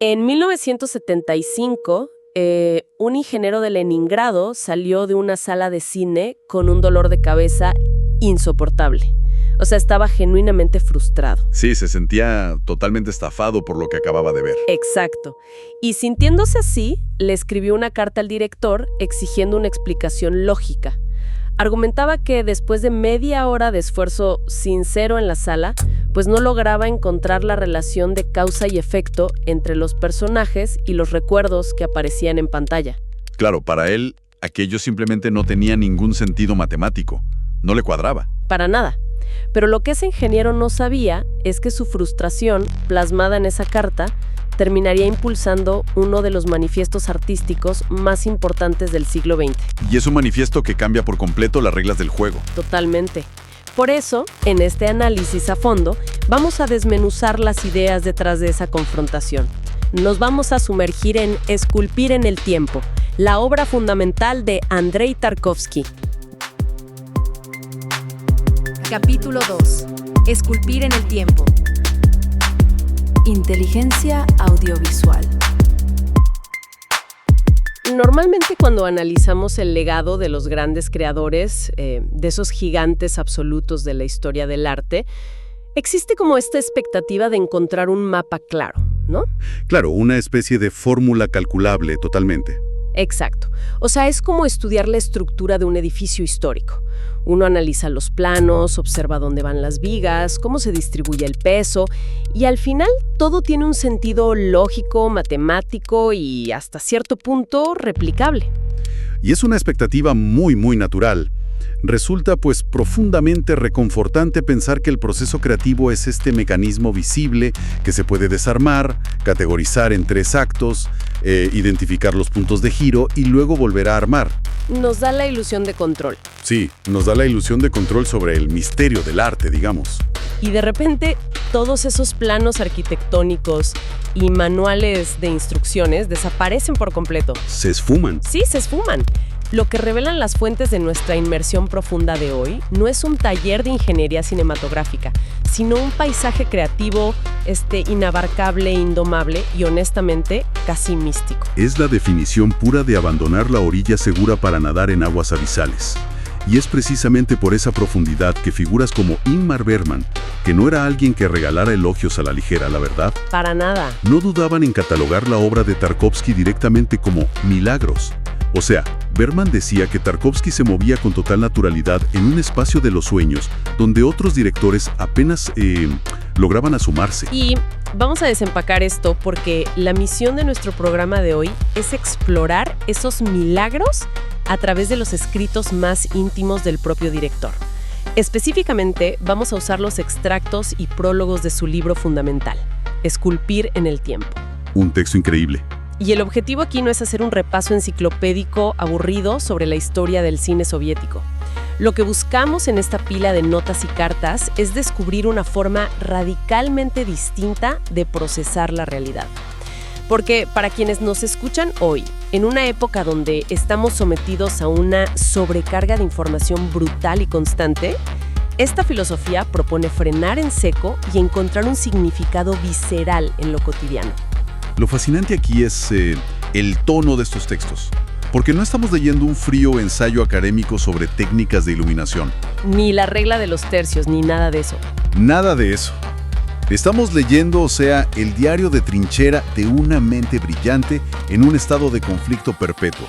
En 1975, un ingeniero de Leningrado salió de una sala de cine con un dolor de cabeza insoportable. O sea, estaba genuinamente frustrado. Sí, se sentía totalmente estafado por lo que acababa de ver. Exacto. Y sintiéndose así, le escribió una carta al director exigiendo una explicación lógica. Argumentaba que después de media hora de esfuerzo sincero en la sala, pues no lograba encontrar la relación de causa y efecto entre los personajes y los recuerdos que aparecían en pantalla. Claro, para él, aquello simplemente no tenía ningún sentido matemático. No le cuadraba. Para nada. Pero lo que ese ingeniero no sabía es que su frustración, plasmada en esa carta, terminaría impulsando uno de los manifiestos artísticos más importantes del siglo XX. Y es un manifiesto que cambia por completo las reglas del juego. Totalmente. Por eso, en este análisis a fondo, vamos a desmenuzar las ideas detrás de esa confrontación. Nos vamos a sumergir en Esculpir en el tiempo, la obra fundamental de Andrei Tarkovsky. Capítulo 2. Esculpir en el tiempo. Inteligencia audiovisual. Normalmente cuando analizamos el legado de los grandes creadores, de esos gigantes absolutos de la historia del arte, existe como esta expectativa de encontrar un mapa claro, ¿no? Claro, una especie de fórmula calculable totalmente. Exacto. O sea, es como estudiar la estructura de un edificio histórico. Uno analiza los planos, observa dónde van las vigas, cómo se distribuye el peso, y al final todo tiene un sentido lógico, matemático y hasta cierto punto replicable. Y es una expectativa muy natural. Resulta pues profundamente reconfortante pensar que el proceso creativo es este mecanismo visible que se puede desarmar, categorizar en 3 actos, identificar los puntos de giro y luego volver a armar. Nos da la ilusión de control. Sí, nos da la ilusión de control sobre el misterio del arte, digamos. Y de repente, todos esos planos arquitectónicos y manuales de instrucciones desaparecen por completo. Se esfuman. Sí, se esfuman. Lo que revelan las fuentes de nuestra inmersión profunda de hoy no es un taller de ingeniería cinematográfica, sino un paisaje creativo, inabarcable, indomable y honestamente casi místico. Es la definición pura de abandonar la orilla segura para nadar en aguas abisales. Y es precisamente por esa profundidad que figuras como Ingmar Bergman, que no era alguien que regalara elogios a la ligera, la verdad, Para nada. no dudaban en catalogar la obra de Tarkovsky directamente como milagros. O sea, Bergman decía que Tarkovsky se movía con total naturalidad en un espacio de los sueños, donde otros directores apenas lograban asomarse. Y vamos a desempacar esto porque la misión de nuestro programa de hoy es explorar esos milagros a través de los escritos más íntimos del propio director. Específicamente, vamos a usar los extractos y prólogos de su libro fundamental, Esculpir en el tiempo. Un texto increíble. Y el objetivo aquí no es hacer un repaso enciclopédico aburrido sobre la historia del cine soviético. Lo que buscamos en esta pila de notas y cartas es descubrir una forma radicalmente distinta de procesar la realidad. Porque para quienes nos escuchan hoy, en una época donde estamos sometidos a una sobrecarga de información brutal y constante, esta filosofía propone frenar en seco y encontrar un significado visceral en lo cotidiano. Lo fascinante aquí es el tono de estos textos, porque no estamos leyendo un frío ensayo académico sobre técnicas de iluminación. Ni la regla de los tercios, ni nada de eso. Nada de eso. Estamos leyendo, el diario de trinchera de una mente brillante en un estado de conflicto perpetuo.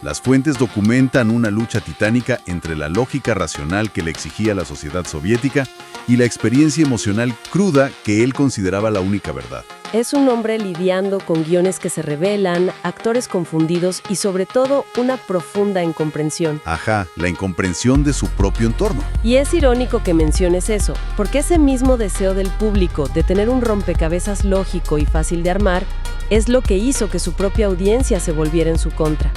Las fuentes documentan una lucha titánica entre la lógica racional que le exigía la sociedad soviética y la experiencia emocional cruda que él consideraba la única verdad. Es un hombre lidiando con guiones que se revelan, actores confundidos y sobre todo una profunda incomprensión. Ajá, la incomprensión de su propio entorno. Y es irónico que menciones eso, porque ese mismo deseo del público de tener un rompecabezas lógico y fácil de armar es lo que hizo que su propia audiencia se volviera en su contra.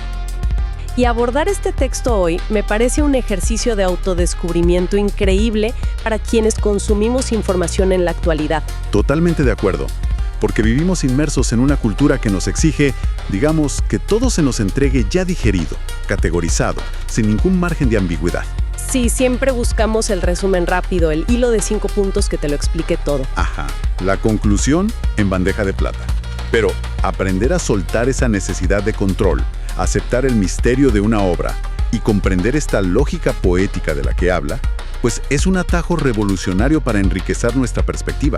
Y abordar este texto hoy me parece un ejercicio de autodescubrimiento increíble para quienes consumimos información en la actualidad. Totalmente de acuerdo. Porque vivimos inmersos en una cultura que nos exige, digamos, que todo se nos entregue ya digerido, categorizado, sin ningún margen de ambigüedad. Sí, siempre buscamos el resumen rápido, el hilo de 5 puntos que te lo explique todo. Ajá, la conclusión en bandeja de plata. Pero aprender a soltar esa necesidad de control, aceptar el misterio de una obra y comprender esta lógica poética de la que habla, pues es un atajo revolucionario para enriquecer nuestra perspectiva.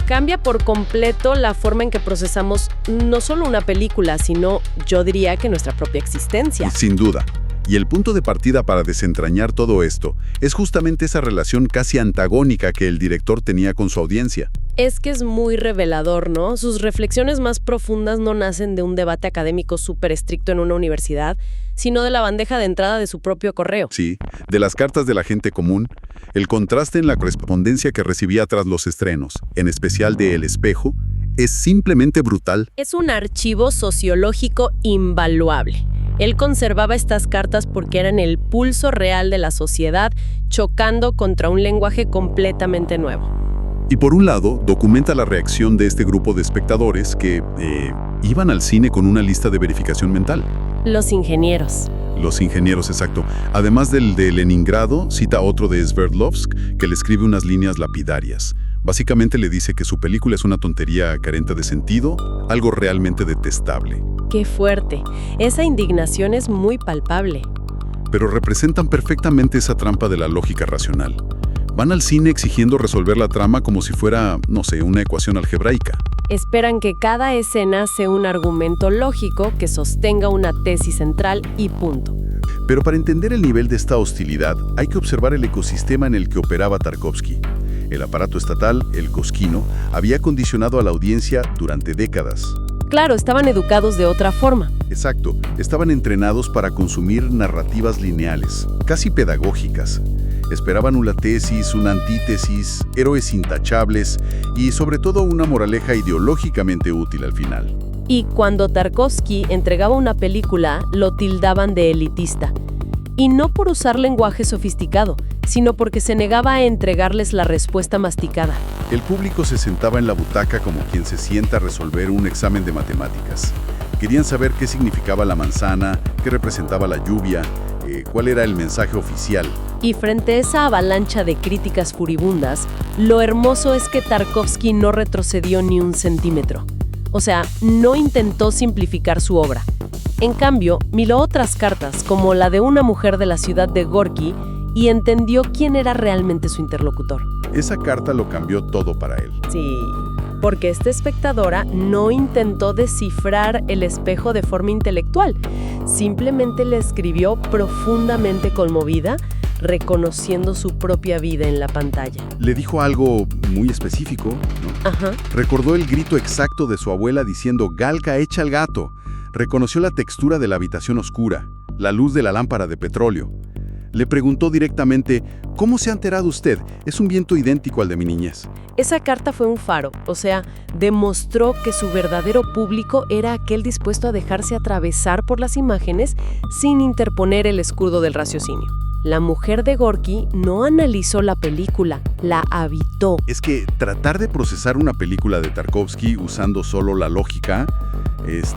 Cambia por completo la forma en que procesamos no solo una película, sino, yo diría, que nuestra propia existencia. Sin duda. Y el punto de partida para desentrañar todo esto es justamente esa relación casi antagónica que el director tenía con su audiencia. Es que es muy revelador, ¿no? Sus reflexiones más profundas no nacen de un debate académico súper estricto en una universidad, sino de la bandeja de entrada de su propio correo. Sí, de las cartas de la gente común, el contraste en la correspondencia que recibía tras los estrenos, en especial de El Espejo, es simplemente brutal. Es un archivo sociológico invaluable. Él conservaba estas cartas porque eran el pulso real de la sociedad, chocando contra un lenguaje completamente nuevo. Y por un lado, documenta la reacción de este grupo de espectadores que iban al cine con una lista de verificación mental. Los ingenieros. Los ingenieros, exacto. Además del de Leningrado, cita otro de Sverdlovsk, que le escribe unas líneas lapidarias. Básicamente le dice que su película es una tontería carente de sentido, algo realmente detestable. ¡Qué fuerte! Esa indignación es muy palpable. Pero representan perfectamente esa trampa de la lógica racional. Van al cine exigiendo resolver la trama como si fuera, no sé, una ecuación algebraica. Esperan que cada escena sea un argumento lógico que sostenga una tesis central y punto. Pero para entender el nivel de esta hostilidad, hay que observar el ecosistema en el que operaba Tarkovsky. El aparato estatal, el Cosquino, había condicionado a la audiencia durante décadas. Claro, estaban educados de otra forma. Exacto, estaban entrenados para consumir narrativas lineales, casi pedagógicas. Esperaban una tesis, una antítesis, héroes intachables y sobre todo una moraleja ideológicamente útil al final. Y cuando Tarkovsky entregaba una película, lo tildaban de elitista. Y no por usar lenguaje sofisticado, sino porque se negaba a entregarles la respuesta masticada. El público se sentaba en la butaca como quien se sienta a resolver un examen de matemáticas. Querían saber qué significaba la manzana, qué representaba la lluvia, cuál era el mensaje oficial. Y frente a esa avalancha de críticas furibundas, lo hermoso es que Tarkovsky no retrocedió ni un centímetro. O sea, no intentó simplificar su obra. En cambio, miró otras cartas, como la de una mujer de la ciudad de Gorky, y entendió quién era realmente su interlocutor. Esa carta lo cambió todo para él. Sí, porque esta espectadora no intentó descifrar El Espejo de forma intelectual. Simplemente le escribió profundamente conmovida, reconociendo su propia vida en la pantalla. Le dijo algo muy específico, ¿no? Ajá. Recordó el grito exacto de su abuela diciendo «Galka, echa al gato». Reconoció la textura de la habitación oscura, la luz de la lámpara de petróleo. Le preguntó directamente, ¿cómo se ha enterado usted? Es un viento idéntico al de mi niñez. Esa carta fue un faro, o sea, demostró que su verdadero público era aquel dispuesto a dejarse atravesar por las imágenes sin interponer el escudo del raciocinio. La mujer de Gorky no analizó la película, la habitó. Es que tratar de procesar una película de Tarkovsky usando solo la lógica, es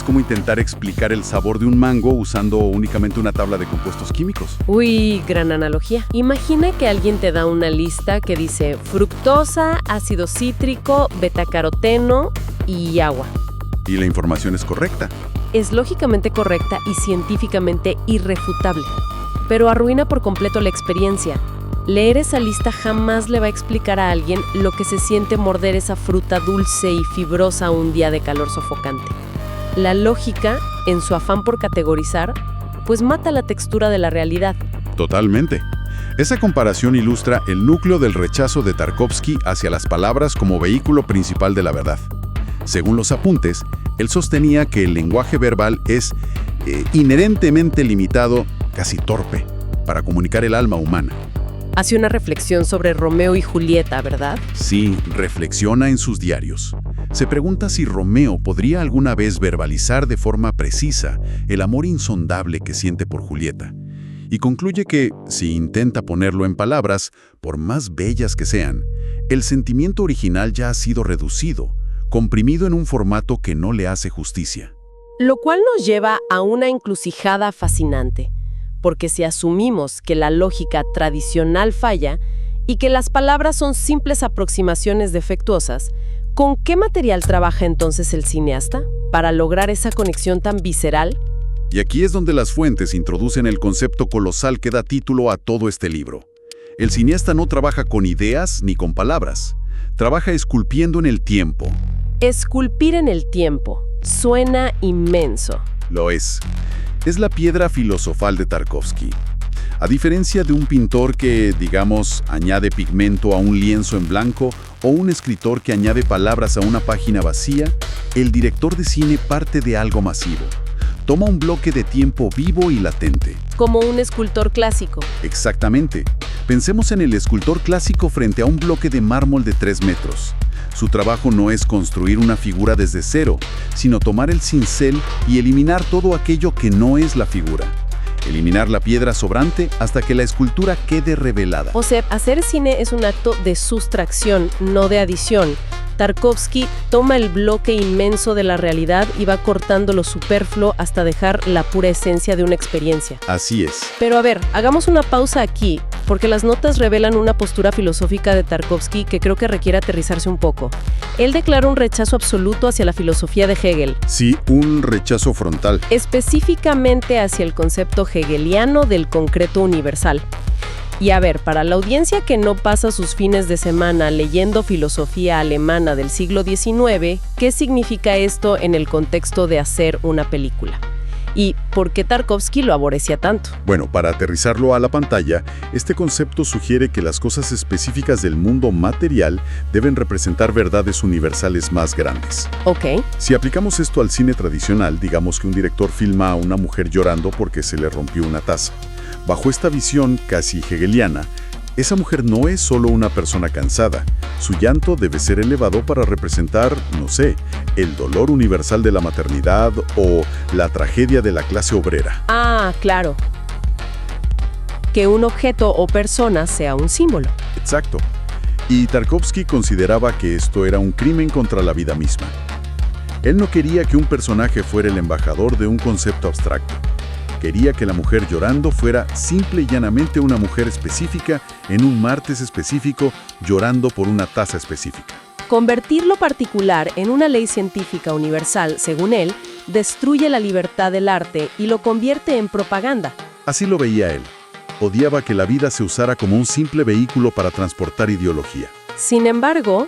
como intentar explicar el sabor de un mango usando únicamente una tabla de compuestos químicos. Uy, gran analogía. Imagina que alguien te da una lista que dice fructosa, ácido cítrico, betacaroteno y agua. Y la información es correcta. Es lógicamente correcta y científicamente irrefutable, pero arruina por completo la experiencia. Leer esa lista jamás le va a explicar a alguien lo que se siente morder esa fruta dulce y fibrosa un día de calor sofocante. La lógica, en su afán por categorizar, pues mata la textura de la realidad. Totalmente. Esa comparación ilustra el núcleo del rechazo de Tarkovsky hacia las palabras como vehículo principal de la verdad. Según los apuntes, él sostenía que el lenguaje verbal es inherentemente limitado, casi torpe, para comunicar el alma humana. Hace una reflexión sobre Romeo y Julieta, ¿verdad? Sí, reflexiona en sus diarios. Se pregunta si Romeo podría alguna vez verbalizar de forma precisa el amor insondable que siente por Julieta. Y concluye que, si intenta ponerlo en palabras, por más bellas que sean, el sentimiento original ya ha sido reducido, comprimido en un formato que no le hace justicia. Lo cual nos lleva a una encrucijada fascinante. Porque si asumimos que la lógica tradicional falla y que las palabras son simples aproximaciones defectuosas, ¿Con qué material trabaja entonces el cineasta para lograr esa conexión tan visceral? Y aquí es donde las fuentes introducen el concepto colosal que da título a todo este libro. El cineasta no trabaja con ideas ni con palabras. Trabaja esculpiendo en el tiempo. Esculpir en el tiempo. Suena inmenso. Lo es. Es la piedra filosofal de Tarkovsky. A diferencia de un pintor que, digamos, añade pigmento a un lienzo en blanco o un escritor que añade palabras a una página vacía, el director de cine parte de algo masivo. Toma un bloque de tiempo vivo y latente. Como un escultor clásico. Exactamente. Pensemos en el escultor clásico frente a un bloque de mármol de 3 metros. Su trabajo no es construir una figura desde cero, sino tomar el cincel y eliminar todo aquello que no es la figura. Eliminar la piedra sobrante hasta que la escultura quede revelada. O sea, hacer cine es un acto de sustracción, no de adición. Tarkovsky toma el bloque inmenso de la realidad y va cortando lo superfluo hasta dejar la pura esencia de una experiencia. Así es. Pero a ver, hagamos una pausa aquí, porque las notas revelan una postura filosófica de Tarkovsky que creo que requiere aterrizarse un poco. Él declara un rechazo absoluto hacia la filosofía de Hegel. Sí, un rechazo frontal. Específicamente hacia el concepto hegeliano del concreto universal. Y a ver, para la audiencia que no pasa sus fines de semana leyendo filosofía alemana del siglo XIX, ¿qué significa esto en el contexto de hacer una película? ¿Y por qué Tarkovsky lo aborrecía tanto? Bueno, para aterrizarlo a la pantalla, este concepto sugiere que las cosas específicas del mundo material deben representar verdades universales más grandes. Ok. Si aplicamos esto al cine tradicional, digamos que un director filma a una mujer llorando porque se le rompió una taza. Bajo esta visión casi hegeliana, esa mujer no es solo una persona cansada. Su llanto debe ser elevado para representar, no sé, el dolor universal de la maternidad o la tragedia de la clase obrera. Ah, claro. Que un objeto o persona sea un símbolo. Exacto. Y Tarkovsky consideraba que esto era un crimen contra la vida misma. Él no quería que un personaje fuera el embajador de un concepto abstracto. Quería que la mujer llorando fuera simple y llanamente una mujer específica en un martes específico llorando por una taza específica. Convertir lo particular en una ley científica universal, según él, destruye la libertad del arte y lo convierte en propaganda. Así lo veía él. Odiaba que la vida se usara como un simple vehículo para transportar ideología. Sin embargo,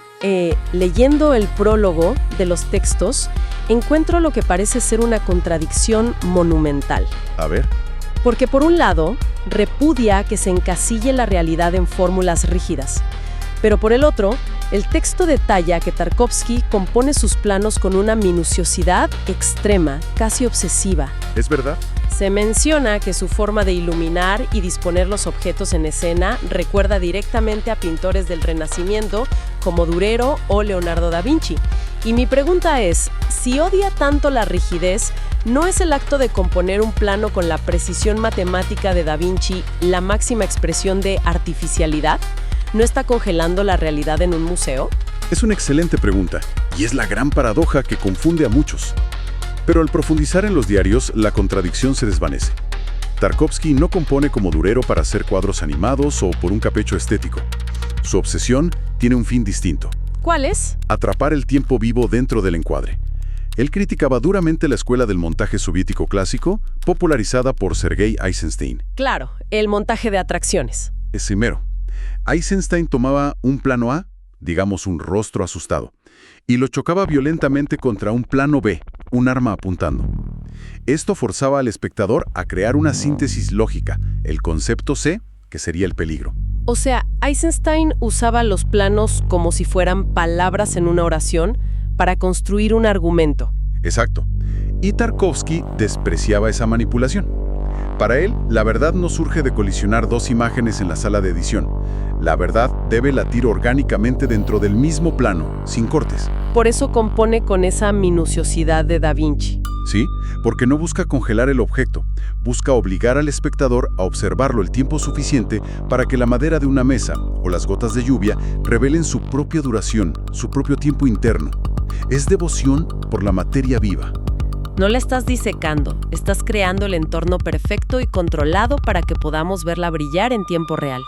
leyendo el prólogo de los textos, encuentro lo que parece ser una contradicción monumental. A ver. Porque por un lado, repudia que se encasille la realidad en fórmulas rígidas. Pero por el otro, el texto detalla que Tarkovsky compone sus planos con una minuciosidad extrema, casi obsesiva. ¿Es verdad? Se menciona que su forma de iluminar y disponer los objetos en escena recuerda directamente a pintores del Renacimiento como Durero o Leonardo da Vinci. Y mi pregunta es, si odia tanto la rigidez, ¿no es el acto de componer un plano con la precisión matemática de da Vinci la máxima expresión de artificialidad? ¿No está congelando la realidad en un museo? Es una excelente pregunta, y es la gran paradoja que confunde a muchos. Pero al profundizar en los diarios, la contradicción se desvanece. Tarkovsky no compone como Durero para hacer cuadros animados o por un capricho estético. Su obsesión tiene un fin distinto. ¿Cuál es? Atrapar el tiempo vivo dentro del encuadre. Él criticaba duramente la escuela del montaje soviético clásico, popularizada por Sergei Eisenstein. Claro, el montaje de atracciones. Ese mero. Eisenstein tomaba un plano A, digamos un rostro asustado, y lo chocaba violentamente contra un plano B, un arma apuntando. Esto forzaba al espectador a crear una síntesis lógica, el concepto C, que sería el peligro. O sea, Eisenstein usaba los planos como si fueran palabras en una oración para construir un argumento. Exacto. Y Tarkovsky despreciaba esa manipulación. Para él, la verdad no surge de colisionar dos imágenes en la sala de edición. La verdad debe latir orgánicamente dentro del mismo plano, sin cortes. Por eso compone con esa minuciosidad de Da Vinci. Sí, porque no busca congelar el objeto, busca obligar al espectador a observarlo el tiempo suficiente para que la madera de una mesa o las gotas de lluvia revelen su propia duración, su propio tiempo interno. Es devoción por la materia viva. No la estás disecando, estás creando el entorno perfecto y controlado para que podamos verla brillar en tiempo real.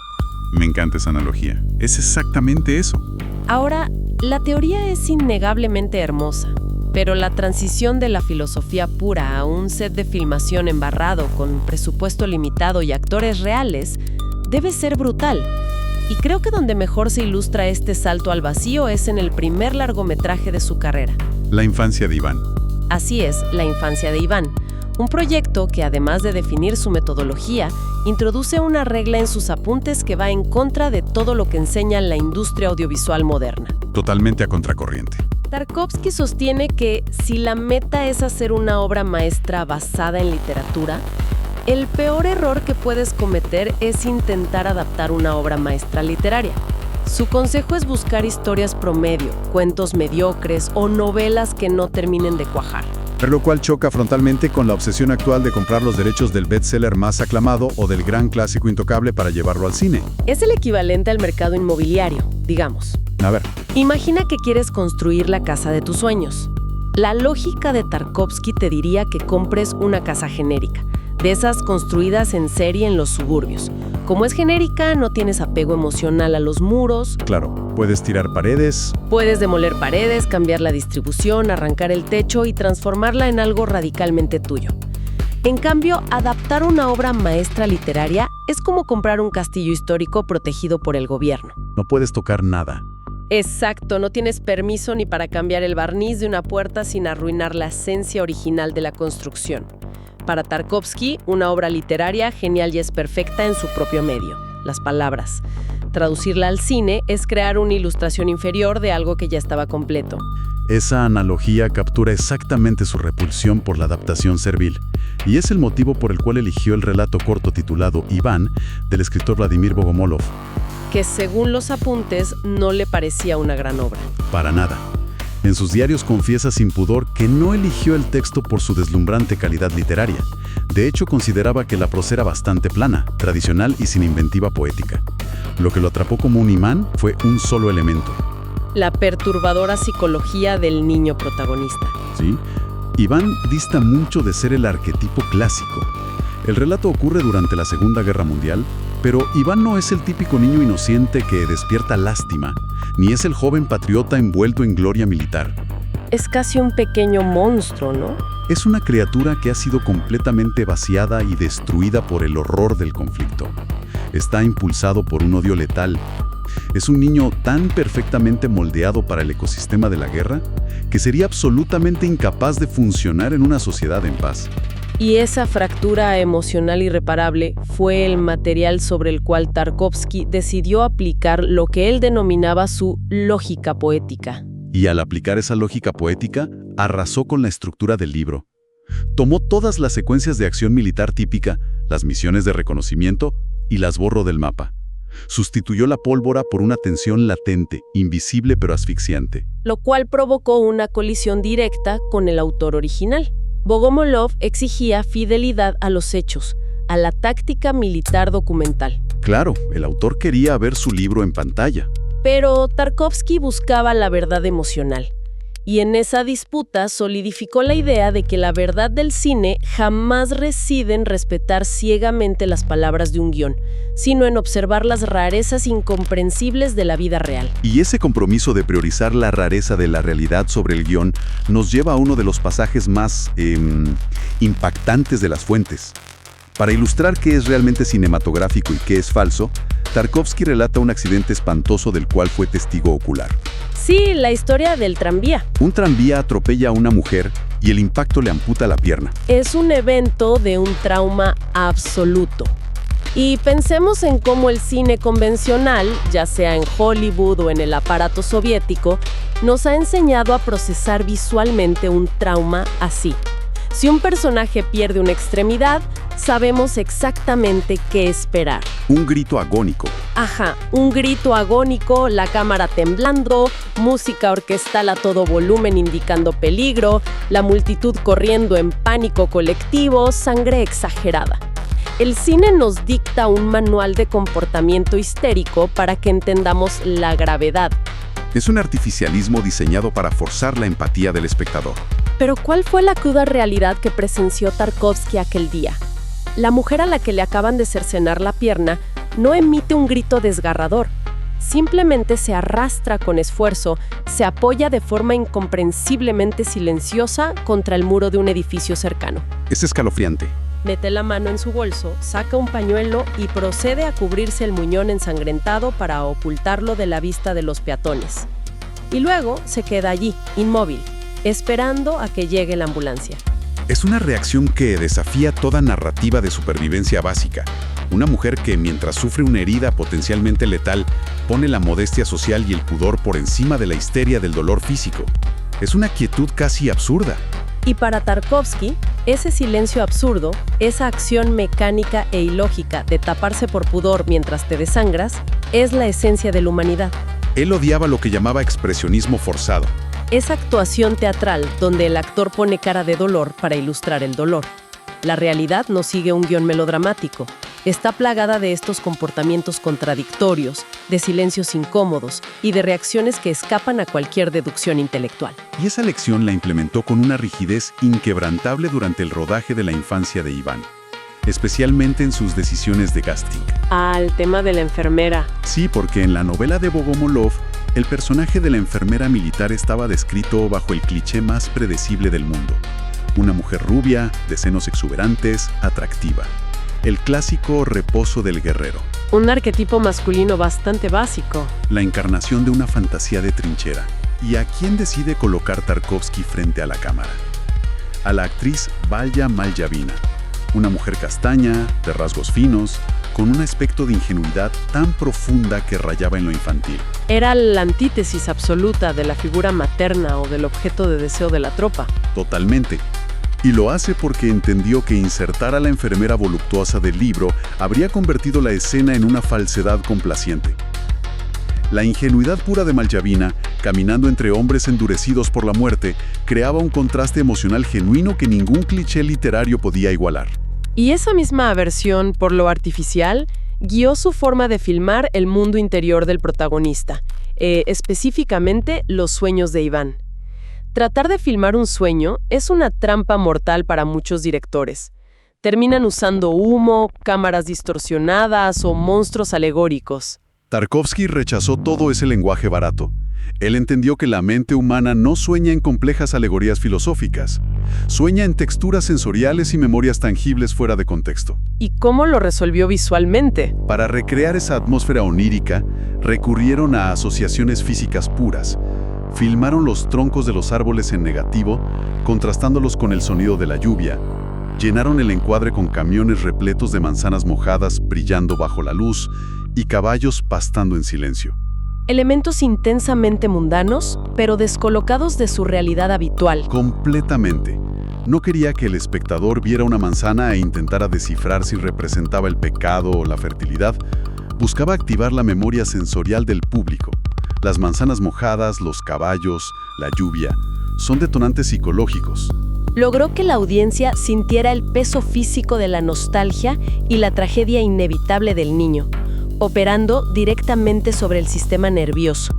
Me encanta esa analogía. Es exactamente eso. Ahora, La teoría es innegablemente hermosa, pero la transición de la filosofía pura a un set de filmación embarrado con presupuesto limitado y actores reales debe ser brutal. Y creo que donde mejor se ilustra este salto al vacío es en el primer largometraje de su carrera. La infancia de Iván. Así es, La infancia de Iván. Un proyecto que, además de definir su metodología, introduce una regla en sus apuntes que va en contra de todo lo que enseña la industria audiovisual moderna. Totalmente a contracorriente. Tarkovsky sostiene que si la meta es hacer una obra maestra basada en literatura, el peor error que puedes cometer es intentar adaptar una obra maestra literaria. Su consejo es buscar historias promedio, cuentos mediocres o novelas que no terminen de cuajar. Lo cual choca frontalmente con la obsesión actual de comprar los derechos del bestseller más aclamado o del gran clásico intocable para llevarlo al cine. Es el equivalente al mercado inmobiliario, digamos. A ver, Imagina que quieres construir la casa de tus sueños. La lógica de Tarkovsky te diría que compres una casa genérica, de esas construidas en serie en los suburbios. Como es genérica, no tienes apego emocional a los muros. claro, puedes tirar paredes. Puedes demoler paredes, cambiar la distribución, arrancar el techo y transformarla en algo radicalmente tuyo. En cambio, adaptar una obra maestra literaria es como comprar un castillo histórico protegido por el gobierno. No puedes tocar nada. Exacto, no tienes permiso ni para cambiar el barniz de una puerta sin arruinar la esencia original de la construcción. Para Tarkovsky, una obra literaria genial y es perfecta en su propio medio, las palabras. Traducirla al cine es crear una ilustración inferior de algo que ya estaba completo. Esa analogía captura exactamente su repulsión por la adaptación servil, y es el motivo por el cual eligió el relato corto titulado Iván, del escritor Vladimir Bogomolov. Que según los apuntes no le parecía una gran obra. Para nada. En sus diarios confiesa sin pudor que no eligió el texto por su deslumbrante calidad literaria. De hecho, consideraba que la prosa era bastante plana, tradicional y sin inventiva poética. Lo que lo atrapó como un imán fue un solo elemento. La perturbadora psicología del niño protagonista. ¿Sí? Iván dista mucho de ser el arquetipo clásico. El relato ocurre durante la Segunda Guerra Mundial, pero Iván no es el típico niño inocente que despierta lástima, ni es el joven patriota envuelto en gloria militar. Es casi un pequeño monstruo, ¿no? Es una criatura que ha sido completamente vaciada y destruida por el horror del conflicto. Está impulsado por un odio letal. Es un niño tan perfectamente moldeado para el ecosistema de la guerra que sería absolutamente incapaz de funcionar en una sociedad en paz. Y esa fractura emocional irreparable fue el material sobre el cual Tarkovsky decidió aplicar lo que él denominaba su lógica poética. Y al aplicar esa lógica poética, arrasó con la estructura del libro. Tomó todas las secuencias de acción militar típica, las misiones de reconocimiento, y las borró del mapa. Sustituyó la pólvora por una tensión latente, invisible pero asfixiante. Lo cual provocó una colisión directa con el autor original. Bogomolov exigía fidelidad a los hechos, a la táctica militar documental. Claro, el autor quería ver su libro en pantalla. Pero Tarkovsky buscaba la verdad emocional. Y en esa disputa solidificó la idea de que la verdad del cine jamás reside en respetar ciegamente las palabras de un guión, sino en observar las rarezas incomprensibles de la vida real. Y ese compromiso de priorizar la rareza de la realidad sobre el guión nos lleva a uno de los pasajes más impactantes de las fuentes. Para ilustrar qué es realmente cinematográfico y qué es falso, Tarkovsky relata un accidente espantoso del cual fue testigo ocular. Sí, la historia del tranvía. Un tranvía atropella a una mujer y el impacto le amputa la pierna. Es un evento de un trauma absoluto. Y pensemos en cómo el cine convencional, ya sea en Hollywood o en el aparato soviético, nos ha enseñado a procesar visualmente un trauma así. Si un personaje pierde una extremidad, sabemos exactamente qué esperar. Un grito agónico. Ajá, un grito agónico, la cámara temblando, música orquestal a todo volumen indicando peligro, la multitud corriendo en pánico colectivo, sangre exagerada. El cine nos dicta un manual de comportamiento histérico para que entendamos la gravedad. Es un artificialismo diseñado para forzar la empatía del espectador. Pero ¿cuál fue la cruda realidad que presenció Tarkovsky aquel día? La mujer a la que le acaban de cercenar la pierna no emite un grito desgarrador. Simplemente se arrastra con esfuerzo, se apoya de forma incomprensiblemente silenciosa contra el muro de un edificio cercano. Es escalofriante. Mete la mano en su bolso, saca un pañuelo y procede a cubrirse el muñón ensangrentado para ocultarlo de la vista de los peatones. Y luego se queda allí, inmóvil, esperando a que llegue la ambulancia. Es una reacción que desafía toda narrativa de supervivencia básica. Una mujer que, mientras sufre una herida potencialmente letal, pone la modestia social y el pudor por encima de la histeria del dolor físico. Es una quietud casi absurda. Y para Tarkovsky, ese silencio absurdo, esa acción mecánica e ilógica de taparse por pudor mientras te desangras, es la esencia de la humanidad. Él odiaba lo que llamaba expresionismo forzado. Esa actuación teatral donde el actor pone cara de dolor para ilustrar el dolor. La realidad no sigue un guión melodramático. Está plagada de estos comportamientos contradictorios, de silencios incómodos y de reacciones que escapan a cualquier deducción intelectual. Y esa lección la implementó con una rigidez inquebrantable durante el rodaje de la infancia de Iván, especialmente en sus decisiones de casting. El tema de la enfermera. Sí, porque en la novela de Bogomolov, el personaje de la enfermera militar estaba descrito bajo el cliché más predecible del mundo. Una mujer rubia, de senos exuberantes, atractiva. El clásico reposo del guerrero. Un arquetipo masculino bastante básico. La encarnación de una fantasía de trinchera. ¿Y a quién decide colocar Tarkovsky frente a la cámara? A la actriz Valya Malyavina. Una mujer castaña, de rasgos finos, con un aspecto de ingenuidad tan profunda que rayaba en lo infantil. Era la antítesis absoluta de la figura materna o del objeto de deseo de la tropa. Totalmente. Y lo hace porque entendió que insertar a la enfermera voluptuosa del libro habría convertido la escena en una falsedad complaciente. La ingenuidad pura de Malyavina, caminando entre hombres endurecidos por la muerte, creaba un contraste emocional genuino que ningún cliché literario podía igualar. Y esa misma aversión por lo artificial guió su forma de filmar el mundo interior del protagonista, específicamente los sueños de Iván. Tratar de filmar un sueño es una trampa mortal para muchos directores. Terminan usando humo, cámaras distorsionadas o monstruos alegóricos. Tarkovsky rechazó todo ese lenguaje barato. Él entendió que la mente humana no sueña en complejas alegorías filosóficas. Sueña en texturas sensoriales y memorias tangibles fuera de contexto. ¿Y cómo lo resolvió visualmente? Para recrear esa atmósfera onírica, recurrieron a asociaciones físicas puras. Filmaron los troncos de los árboles en negativo, contrastándolos con el sonido de la lluvia. Llenaron el encuadre con camiones repletos de manzanas mojadas brillando bajo la luz y caballos pastando en silencio. Elementos intensamente mundanos, pero descolocados de su realidad habitual. Completamente. No quería que el espectador viera una manzana e intentara descifrar si representaba el pecado o la fertilidad. Buscaba activar la memoria sensorial del público. Las manzanas mojadas, los caballos, la lluvia, son detonantes psicológicos. Logró que la audiencia sintiera el peso físico de la nostalgia y la tragedia inevitable del niño, operando directamente sobre el sistema nervioso,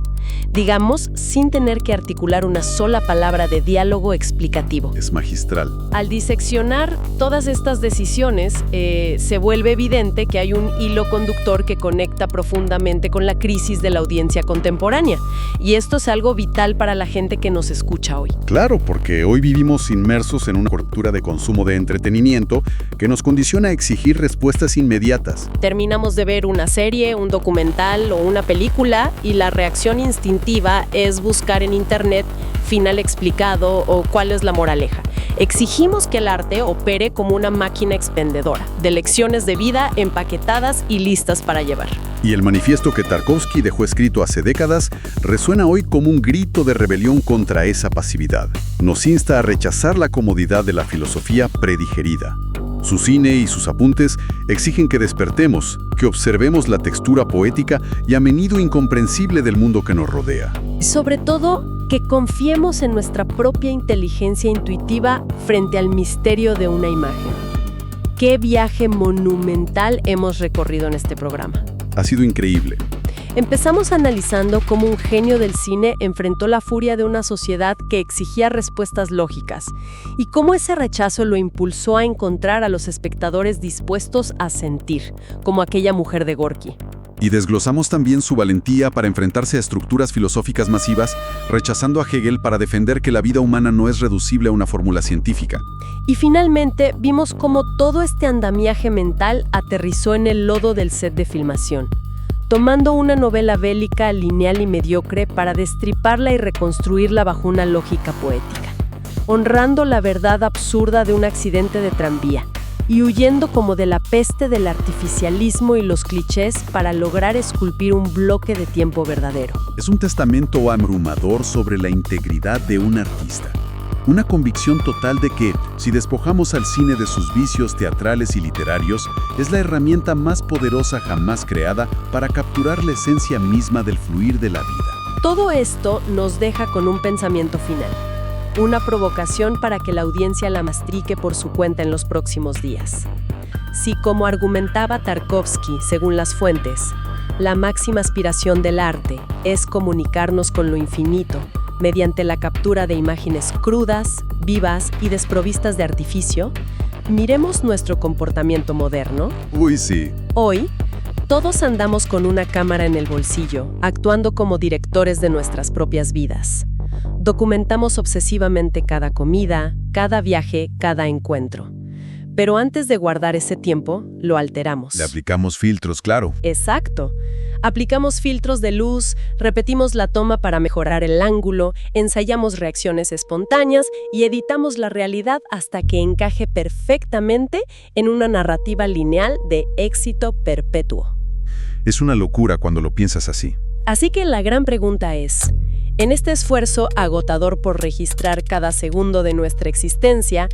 digamos, sin tener que articular una sola palabra de diálogo explicativo. Es magistral. Al diseccionar todas estas decisiones, se vuelve evidente que hay un hilo conductor que conecta profundamente con la crisis de la audiencia contemporánea. Y esto es algo vital para la gente que nos escucha hoy. Claro, porque hoy vivimos inmersos en una cultura de consumo de entretenimiento que nos condiciona a exigir respuestas inmediatas. Terminamos de ver una serie, un documental o una película y la reacción instintiva es buscar en internet final explicado o cuál es la moraleja. Exigimos que el arte opere como una máquina expendedora, de lecciones de vida empaquetadas y listas para llevar. Y el manifiesto que Tarkovsky dejó escrito hace décadas resuena hoy como un grito de rebelión contra esa pasividad. Nos insta a rechazar la comodidad de la filosofía predigerida. Su cine y sus apuntes exigen que despertemos, que observemos la textura poética y a menudo incomprensible del mundo que nos rodea. Y sobre todo, que confiemos en nuestra propia inteligencia intuitiva frente al misterio de una imagen. ¡Qué viaje monumental hemos recorrido en este programa! Ha sido increíble. Empezamos analizando cómo un genio del cine enfrentó la furia de una sociedad que exigía respuestas lógicas y cómo ese rechazo lo impulsó a encontrar a los espectadores dispuestos a sentir, como aquella mujer de Gorky. Y desglosamos también su valentía para enfrentarse a estructuras filosóficas masivas, rechazando a Hegel para defender que la vida humana no es reducible a una fórmula científica. Y finalmente vimos cómo todo este andamiaje mental aterrizó en el lodo del set de filmación, tomando una novela bélica lineal y mediocre para destriparla y reconstruirla bajo una lógica poética, honrando la verdad absurda de un accidente de tranvía y huyendo como de la peste del artificialismo y los clichés para lograr esculpir un bloque de tiempo verdadero. Es un testamento abrumador sobre la integridad de un artista. Una convicción total de que, si despojamos al cine de sus vicios teatrales y literarios, es la herramienta más poderosa jamás creada para capturar la esencia misma del fluir de la vida. Todo esto nos deja con un pensamiento final. Una provocación para que la audiencia la mastique por su cuenta en los próximos días. Si, como argumentaba Tarkovsky, según las fuentes, la máxima aspiración del arte es comunicarnos con lo infinito mediante la captura de imágenes crudas, vivas y desprovistas de artificio, miremos nuestro comportamiento moderno. Uy, sí. Hoy, todos andamos con una cámara en el bolsillo, actuando como directores de nuestras propias vidas. Documentamos obsesivamente cada comida, cada viaje, cada encuentro. Pero antes de guardar ese tiempo, lo alteramos. Le aplicamos filtros, claro. Exacto. Aplicamos filtros de luz, repetimos la toma para mejorar el ángulo, ensayamos reacciones espontáneas y editamos la realidad hasta que encaje perfectamente en una narrativa lineal de éxito perpetuo. Es una locura cuando lo piensas así. Así que la gran pregunta es, en este esfuerzo agotador por registrar cada segundo de nuestra existencia,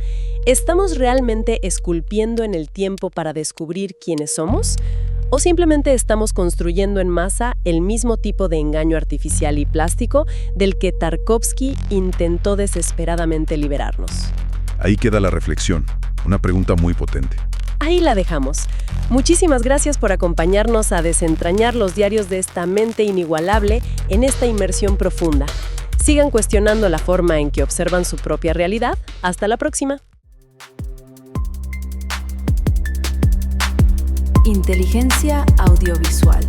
¿estamos realmente esculpiendo en el tiempo para descubrir quiénes somos? ¿O simplemente estamos construyendo en masa el mismo tipo de engaño artificial y plástico del que Tarkovsky intentó desesperadamente liberarnos? Ahí queda la reflexión, una pregunta muy potente. Ahí la dejamos. Muchísimas gracias por acompañarnos a desentrañar los diarios de esta mente inigualable en esta inmersión profunda. Sigan cuestionando la forma en que observan su propia realidad. Hasta la próxima. Inteligencia audiovisual.